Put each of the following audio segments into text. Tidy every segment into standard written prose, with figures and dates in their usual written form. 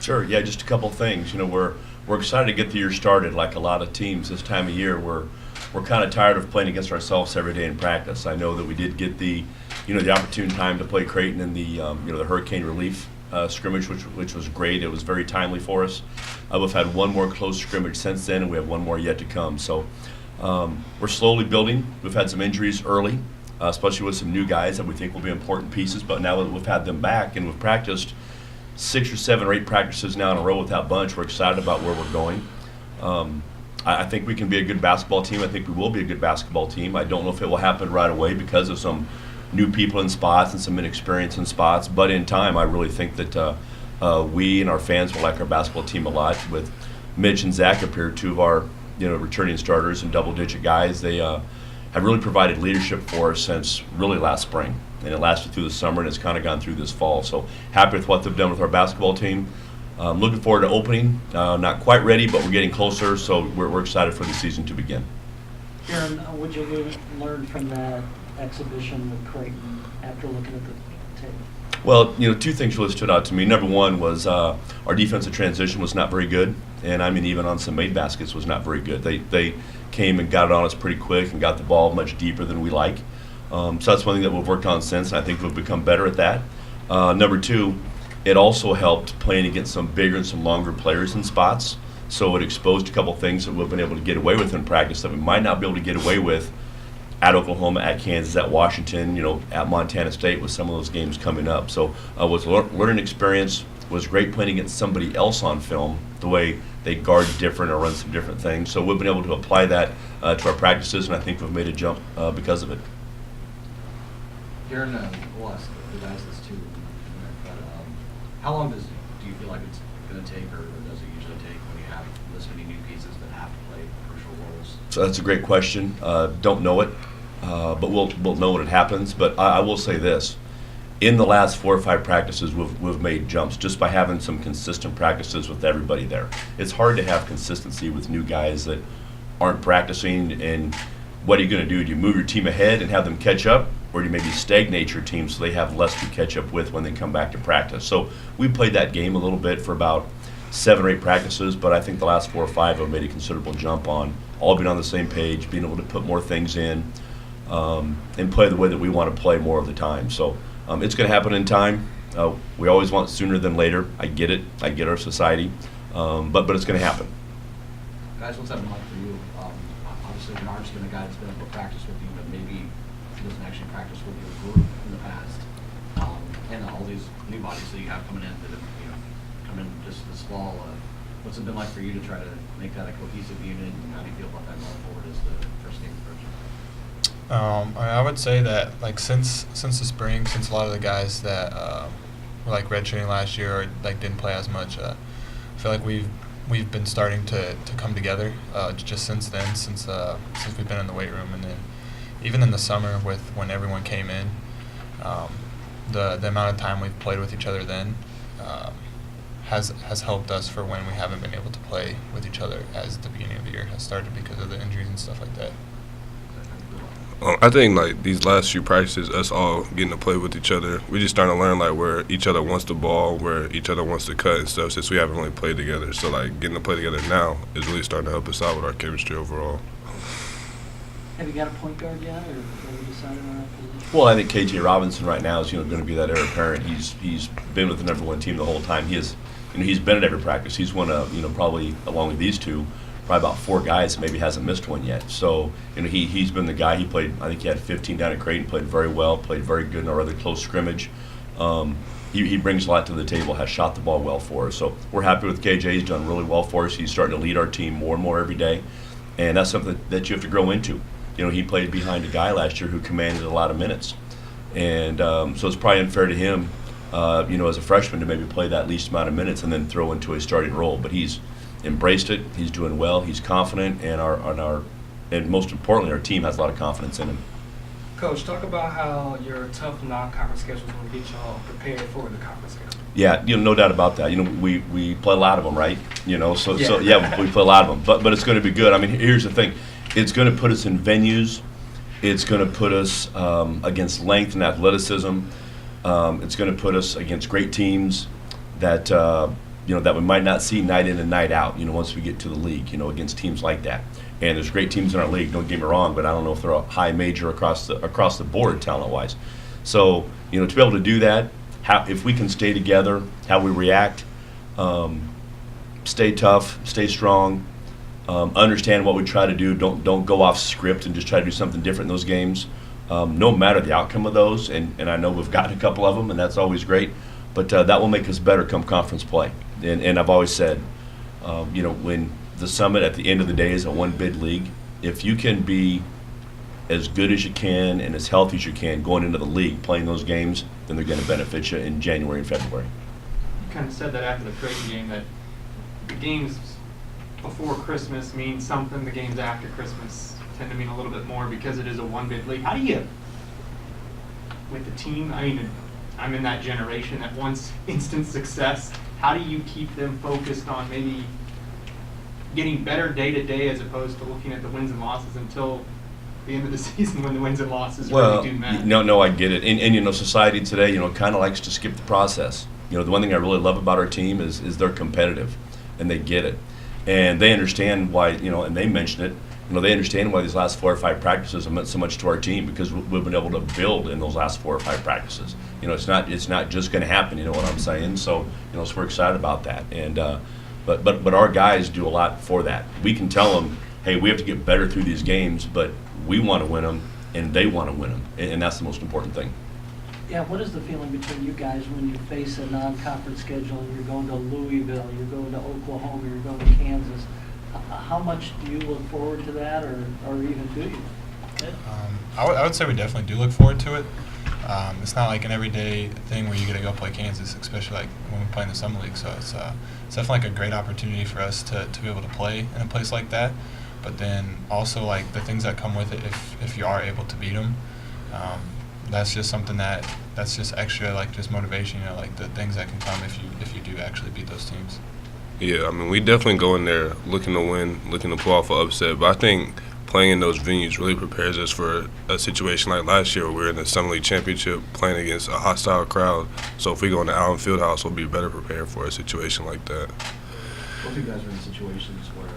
Sure. Yeah, just a couple of things. We're excited to get the year started. Like a lot of teams this time of year, we're kind of tired of playing against ourselves every day in practice. I know that we did get the opportune time to play Creighton in the hurricane relief scrimmage, which was great. It was very timely for us. We've had one more close scrimmage since then, and we have one more yet to come. So we're slowly building. We've had some injuries early, especially with some new guys that we think will be important pieces. But now that we've had them back and we've practiced 6 or 7 or 8 practices now in a row with that bunch, we're excited about where we're going. I think we can be a good basketball team. I think we will be a good basketball team. I don't know if it will happen right away because of some new people in spots and some inexperience in spots. But in time, I really think that we and our fans will like our basketball team a lot. With Mitch and Zach up here, 2 of our returning starters and double-digit guys, they have really provided leadership for us since really last spring. And it lasted through the summer, and it's kind of gone through this fall. So happy with what they've done with our basketball team. Looking forward to opening. Not quite ready, but we're getting closer, so we're excited for the season to begin. Aaron, what'd you learn from that exhibition with Creighton after looking at the tape? Well, 2 things really stood out to me. Number one was our defensive transition was not very good, and I mean even on some made baskets was not very good. They came and got it on us pretty quick and got the ball much deeper than we like. So that's one thing that we've worked on since, and I think we've become better at that. Number 2, it also helped playing against some bigger and some longer players in spots. So it exposed a couple things that we've been able to get away with in practice that we might not be able to get away with at Oklahoma, at Kansas, at Washington, at Montana State with some of those games coming up. So it was a learning experience. It was great playing against somebody else on film, the way they guard different or run some different things. So we've been able to apply that to our practices, and I think we've made a jump because of it. Darren, we'll ask the guys this too, but how long do you feel like it's going to take, or does it usually take when you have this many new pieces that have to play crucial roles? So that's a great question. Don't know it, but we'll know when it happens. But I will say this. In the last 4 or 5 practices, we've made jumps just by having some consistent practices with everybody there. It's hard to have consistency with new guys that aren't practicing, and what are you going to do? Do you move your team ahead and have them catch up, or do you maybe stagnate your team so they have less to catch up with when they come back to practice? So we played that game a little bit for about 7 or 8 practices, but I think the last 4 or 5 have made a considerable jump on all being on the same page, being able to put more things in, and play the way that we want to play more of the time. So it's going to happen in time. We always want sooner than later. I get it. I get our society, but it's going to happen. Guys, what's that been like for you? Obviously, Bernard's been a guy that's been able to practice with you, but maybe he doesn't actually practice with your group in the past. And all these new bodies that you have coming in that have come in just this fall. What's it been like for you to try to make that a cohesive unit, and how do you feel about that going forward as the first team approach? I would say that since the spring, since a lot of the guys that were redshirting last year or didn't play as much, I feel like we've been starting to come together just since then, since we've been in the weight room, and then even in the summer when everyone came in, the amount of time we've played with each other then has helped us for when we haven't been able to play with each other as the beginning of the year has started because of the injuries and stuff like that. I think these last few practices, us all getting to play with each other, we just starting to learn where each other wants the ball, where each other wants to cut and stuff. Since we haven't really played together, so getting to play together now is really starting to help us out with our chemistry overall. Have you got a point guard yet, or have you decided on that position? Well, I think KJ Robinson right now is going to be that heir apparent. He's been with the number 1 team the whole time. He's been at every practice. He's one of probably along with these 2. Probably about 4 guys, maybe hasn't missed one yet. So, he's been the guy. He played, I think he had 15 down at Creighton, played very well, played very good in our other close scrimmage. He brings a lot to the table, has shot the ball well for us. So we're happy with KJ. He's done really well for us. He's starting to lead our team more and more every day. And that's something that you have to grow into. He played behind a guy last year who commanded a lot of minutes. And so it's probably unfair to him, as a freshman to maybe play that least amount of minutes and then throw into a starting role. But he's embraced it. He's doing well. He's confident, and most importantly, our team has a lot of confidence in him. Coach, talk about how your tough non-conference schedule is going to get y'all prepared for the conference schedule. Yeah, no doubt about that. We play a lot of them, right? So we play a lot of them. But it's going to be good. I mean, here's the thing. It's going to put us in venues. It's going to put us against length and athleticism. It's going to put us against great teams that that we might not see night in and night out, once we get to the league, against teams like that. And there's great teams in our league, don't get me wrong, but I don't know if they're a high major across the board talent-wise. So, to be able to do that, if we can stay together, how we react, stay tough, stay strong, understand what we try to do, don't go off script and just try to do something different in those games. No matter the outcome of those, and I know we've gotten a couple of them, and that's always great, but that will make us better come conference play. And I've always said, when the Summit at the end of the day is a one-bid league, if you can be as good as you can and as healthy as you can going into the league, playing those games, then they're going to benefit you in January and February. You kind of said that after the Creighton game, that the games before Christmas mean something, the games after Christmas tend to mean a little bit more because it is a one-bid league. How do you, with the team, I'm in that generation, that once instant success, how do you keep them focused on maybe getting better day to day as opposed to looking at the wins and losses until the end of the season when the wins and losses really do matter? No, I get it. And society today, kind of likes to skip the process. The one thing I really love about our team is they're competitive, and they get it. And they understand why, and they mention it, they understand why these last 4 or 5 practices have meant so much to our team, because we've been able to build in those last 4 or 5 practices. It's not just going to happen, you know what I'm saying? So, so we're excited about that. And but our guys do a lot for that. We can tell them, hey, we have to get better through these games, but we want to win them, and they want to win them, and that's the most important thing. Yeah, what is the feeling between you guys when you face a non-conference schedule and you're going to Louisville, you're going to Oklahoma, you're going to Kansas? How much do you look forward to that, or even do you? I would say we definitely do look forward to it. It's not like an everyday thing where you get to go play Kansas, especially like when we play in the Summer League. So it's definitely like a great opportunity for us to be able to play in a place like that. But then also like the things that come with it, if you are able to beat them, that's just something that's just extra, like just motivation. Like the things that can come if you do actually beat those teams. Yeah, we definitely go in there looking to win, looking to pull off an upset. But I think playing in those venues really prepares us for a situation like last year where we were in the Summer League Championship playing against a hostile crowd. So if we go into Allen Fieldhouse, we'll be better prepared for a situation like that. Both of you guys are in situations where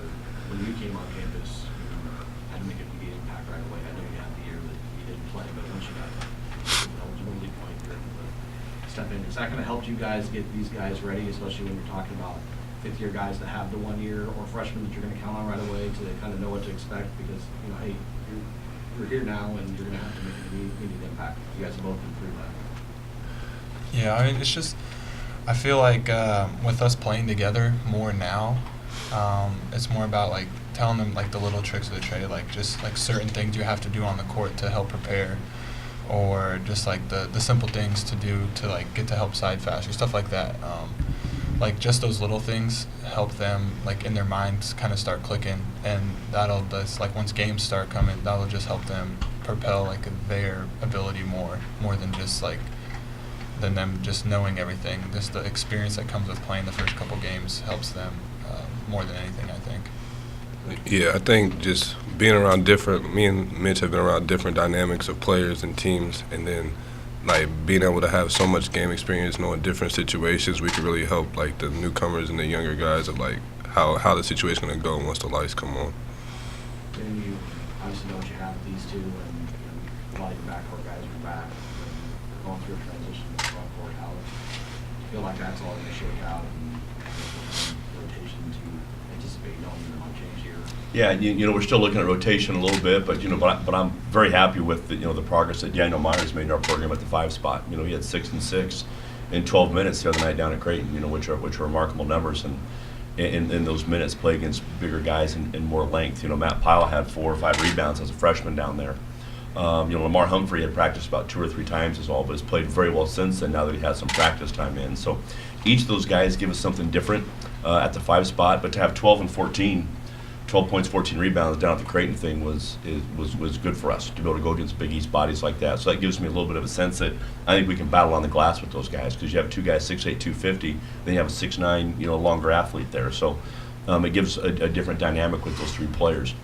when you came on campus, you had to make an immediate impact right away. I know you had the year that you didn't play, but once you got an eligibility point, you're able to step in. Is that going to help you guys get these guys ready, especially when you're talking about fifth-year guys that have the 1 year, or freshmen that you're going to count on right away to kind of know what to expect? Because, hey, you're here now and you're going to have to make an immediate impact. You guys have both been through that. Yeah, it's just, I feel like with us playing together more now, it's more about like telling them like the little tricks of the trade, like just like certain things you have to do on the court to help prepare, or just like the simple things to do to like get to help side faster, stuff like that. Like just those little things help them like in their minds kind of start clicking, and that'll just like once games start coming, that'll just help them propel like their ability more than just like than them just knowing everything. Just the experience that comes with playing the first couple games helps them more than anything, I think. Yeah, I think just being around me and Mitch have been around different dynamics of players and teams, and then like being able to have so much game experience, knowing different situations, we could really help like the newcomers and the younger guys of like how the situation's gonna go once the lights come on. And you obviously know what you have with these two, and a lot of your backcourt guys are back. You're going through a transition to the front court. How do you feel like that's all going to shake out, and rotation to anticipate knowing you're going to change here? Yeah, we're still looking at rotation a little bit, but but I'm very happy with the progress that Daniel Myers made in our program at the 5 spot. He had 6 and 6 in 12 minutes the other night down at Creighton. Which are remarkable numbers, and in those minutes play against bigger guys and more length. Matt Pyle had 4 or 5 rebounds as a freshman down there. Lamar Humphrey had practiced about 2 or 3 times as well, but has played very well since then. Now that he has some practice time in, so each of those guys give us something different at the 5 spot. But to have 12 and 14. 12 points, 14 rebounds down at the Creighton thing was good for us to be able to go against Big East bodies like that. So that gives me a little bit of a sense that I think we can battle on the glass with those guys, because you have 2 guys 6'8", 250, then you have a 6'9", longer athlete there. So it gives a different dynamic with those 3 players.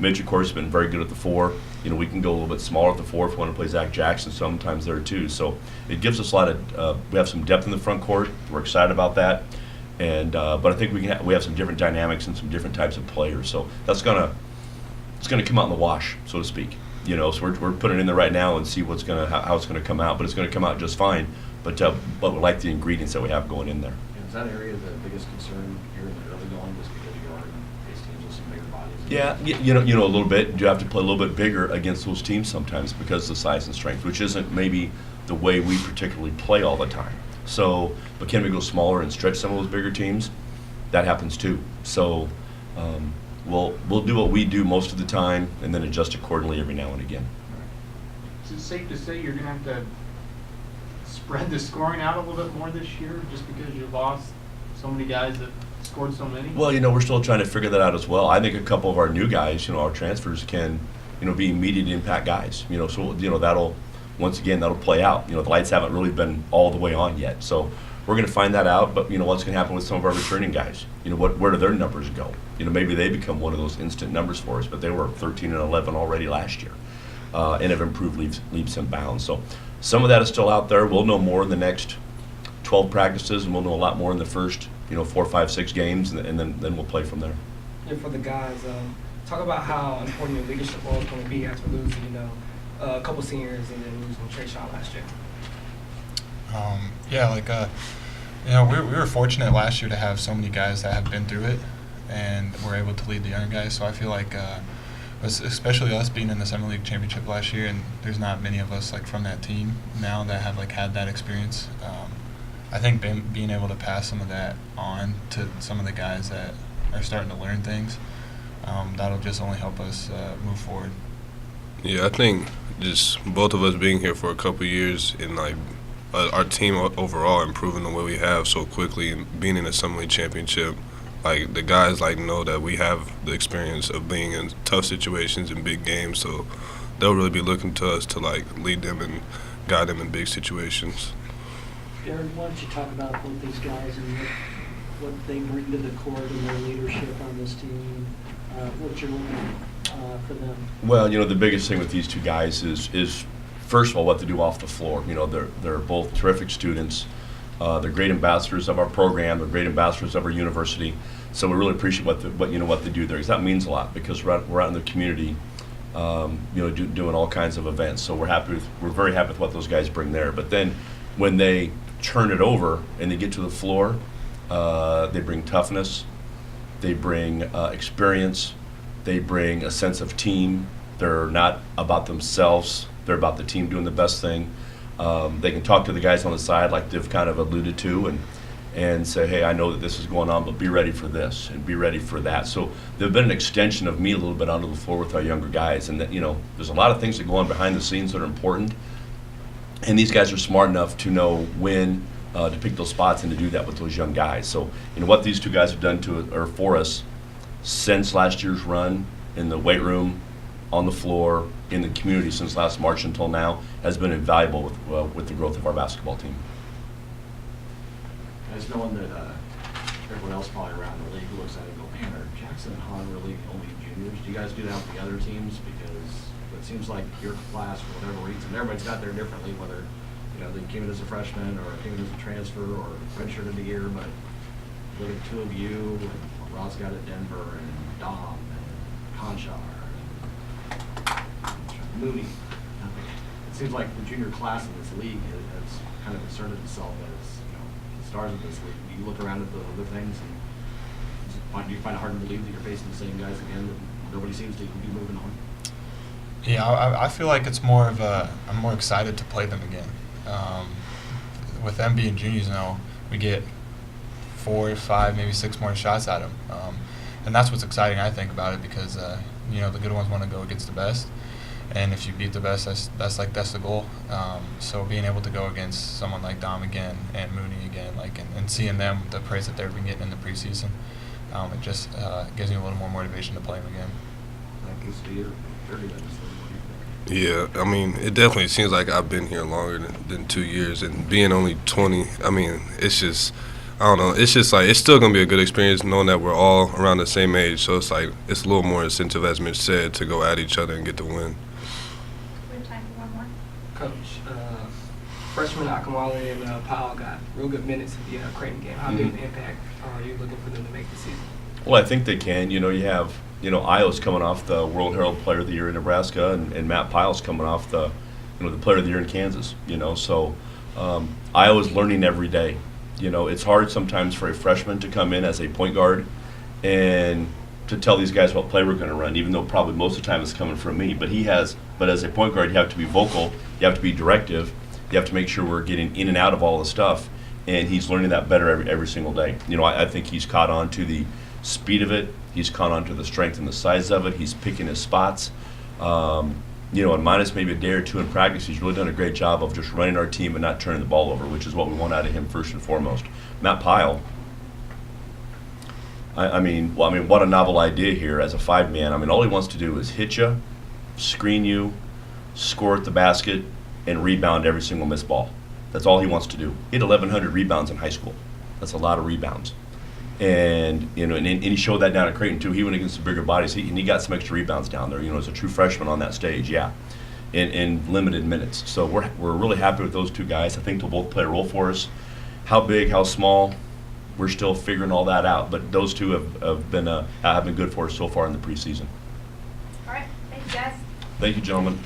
Mitch, of course, has been very good at the 4. We can go a little bit smaller at the 4 if we want to play Zach Jackson sometimes there too. So it gives us a lot of we have some depth in the front court. We're excited about that. But I think we have some different dynamics and some different types of players. So it's gonna come out in the wash, so to speak. So we're putting it in there right now and see how it's gonna come out. But it's gonna come out just fine. But we like the ingredients that we have going in there. Is that area the biggest concern here in the early going, just because you are in base teams with some bigger bodies? Yeah, a little bit. You have to play a little bit bigger against those teams sometimes because of the size and strength, which isn't maybe the way we particularly play all the time. So, but can we go smaller and stretch some of those bigger teams? That happens too. So, we'll do what we do most of the time, and then adjust accordingly every now and again. Is it safe to say you're going to have to spread the scoring out a little bit more this year, just because you lost so many guys that scored so many? Well, we're still trying to figure that out as well. I think a couple of our new guys, our transfers can, be immediate impact guys. So that'll play out. The lights haven't really been all the way on yet. So we're going to find that out. But what's going to happen with some of our returning guys? Where do their numbers go? Maybe they become one of those instant numbers for us. But they were 13 and 11 already last year, and have improved leaps and bounds. So some of that is still out there. We'll know more in the next 12 practices, and we'll know a lot more in the first 4, 5, 6 games, and then we'll play from there. And for the guys, talk about how important your leadership role is going to be after losing, a couple seniors and then losing Trey Shaw last year. We were fortunate last year to have so many guys that have been through it and were able to lead the younger guys. So I feel like, especially us being in the Summer League Championship last year, and there's not many of us from that team now that have had that experience. I think being able to pass some of that on to some of the guys that are starting to learn things, that'll just only help us move forward. Yeah, I think just both of us being here for a couple of years and our team overall improving the way we have so quickly, and being in the Summer League Championship, the guys know that we have the experience of being in tough situations and big games, so they'll really be looking to us to lead them and guide them in big situations. Darren, why don't you talk about both these guys and what they bring to the court and their leadership on this team, what you're looking for them? Well, the biggest thing with these two guys is first of all what they do off the floor. They're both terrific students. They're great ambassadors of our program. They're great ambassadors of our university. So we really appreciate what they do there, because that means a lot, because we're out in the community, doing all kinds of events. So we're very happy with what those guys bring there. But then when they turn it over and they get to the floor, they bring toughness, they bring experience, they bring a sense of team. They're not about themselves, they're about the team doing the best thing. They can talk to the guys on the side, like they've kind of alluded to, and say, hey, I know that this is going on, but be ready for this and be ready for that. So they've been an extension of me a little bit onto the floor with our younger guys, and that there's a lot of things that go on behind the scenes that are important. And these guys are smart enough to know when to pick those spots and to do that with those young guys. So, what these two guys have done for us since last year's run in the weight room, on the floor, in the community since last March until now, has been invaluable with the growth of our basketball team. Guys, knowing that everyone else probably around the league looks at it and go, man, are Jackson and Hahn really only juniors? Do you guys do that with the other teams? Because it seems like your class, for whatever reason, everybody's got there differently, whether they came in as a freshman or came in as a transfer or redshirted a year. But look at two of you, and Rod's got at Denver, and Dom, and Conchar, and Mooney. It seems like the junior class in this league has kind of inserted itself as the stars of this league. You look around at the other things, and do you find it hard to believe that you're facing the same guys again? That nobody seems to be moving on. Yeah, I feel like it's more of I'm more excited to play them again. With them being juniors now, we get 4, 5, maybe 6 more shots at them. And that's what's exciting, I think, about it, because, the good ones want to go against the best. And if you beat the best, that's the goal. So being able to go against someone like Dom again and Mooney again, and seeing them, the praise that they've been getting in the preseason, it just gives me a little more motivation to play them again. That gives you your 30 minutes. Yeah, it definitely seems like I've been here longer than 2 years, and being only 20, it's just, I don't know, it's just it's still going to be a good experience knowing that we're all around the same age, so it's a little more incentive, as Mitch said, to go at each other and get the win. We have time for one more. Coach, Freshman Akamwale and Powell got real good minutes in the Creighton game. How big of an impact are you looking for them to make this season? Well, I think they can. You have, Io's coming off the World Herald Player of the Year in Nebraska, and Matt Pyle's coming off the Player of the Year in Kansas. So Iowa's learning every day. It's hard sometimes for a freshman to come in as a point guard and to tell these guys what play we're going to run, even though probably most of the time it's coming from me. But as a point guard, you have to be vocal, you have to be directive, you have to make sure we're getting in and out of all the stuff, and he's learning that better every single day. I think he's caught on to the speed of it, he's caught on to the strength and the size of it, he's picking his spots. And minus maybe a day or two in practice, he's really done a great job of just running our team and not turning the ball over, which is what we want out of him first and foremost. Matt Pyle, what a novel idea here as a 5-man. All he wants to do is hit you, screen you, score at the basket, and rebound every single missed ball. That's all he wants to do. He had 1,100 rebounds in high school. That's a lot of rebounds. And and he showed that down at Creighton too. He went against the bigger bodies, and he got some extra rebounds down there. As a true freshman on that stage, yeah, in limited minutes. So we're really happy with those two guys. I think they'll both play a role for us. How big, how small, we're still figuring all that out. But those two have been good for us so far in the preseason. All right, thanks, guys. Thank you, gentlemen.